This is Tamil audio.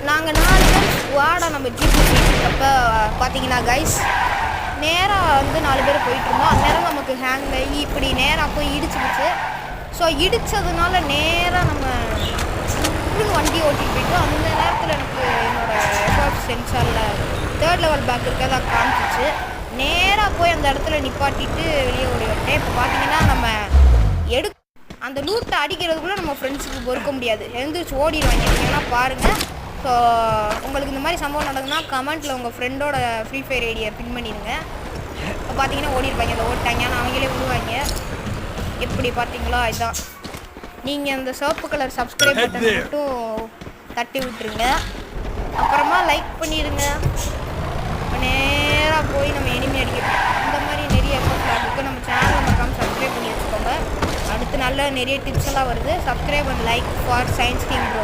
நாங்கள் 4 பேர் ஸ்குவாடாக நம்ம ஜீப்பு போயிட்டுருக்கப்போ பார்த்தீங்கன்னா கைஸ் நேராக வந்து 4 பேர் போயிட்டுருந்தோம். அந்நேரம் நமக்கு ஹேங் ஆகி இப்படி நேராக போய் இடிச்சிடுச்சு. ஸோ இடித்ததுனால நேராக நம்ம வண்டி ஓட்டிகிட்டு போயிட்டோம். அந்த நேரத்தில் எனக்கு என்னோடய எஃப்எஃப் சென்சாரில் 3rd லெவல் பேக் இருக்கிறதா காமிச்சிச்சு. நேராக போய் அந்த இடத்துல நிப்பாட்டிட்டு வெளியே ஓடி விட்டேன். இப்போ பார்த்தீங்கன்னா நம்ம அந்த லூட்டை அடிக்கிறதுக்குள்ளே நம்ம ஃப்ரெண்ட்ஸுக்கு பொறுக்க முடியாது, எழுந்திரிச்சு ஓடிடுவாங்க. ஏன்னா பாருங்கள். ஸோ உங்களுக்கு இந்த மாதிரி சம்பவம் நடக்குதுன்னா கமெண்ட்டில் உங்கள் ஃப்ரெண்டோட ஃப்ரீ ஃபயர் ஐடியை பின் பண்ணிடுங்க. இப்போ பார்த்தீங்கன்னா ஓடிருப்பாங்க, அதை ஓட்டாங்க, ஆனால் அவங்களே விடுவாங்க. எப்படி பார்த்தீங்களா? இதுதான் நீங்கள் அந்த சிவப்பு கலர் சப்ஸ்கிரைப் பட்டன் மட்டும் தட்டி விட்டுருங்க. அப்புறமா லைக் பண்ணிடுங்க. நேராக போய் நம்ம எனிமி அடிக்கணும். இந்த மாதிரி நிறைய எஃபர்ட்ஸ் இருக்குது. நம்ம சேனலை மறக்காமல் சப்ஸ்கிரைப் பண்ணி வச்சுக்கோங்க. அடுத்து நல்ல நிறைய டிப்ஸ் எல்லாம் வருது. Subscribe and like for science king bro.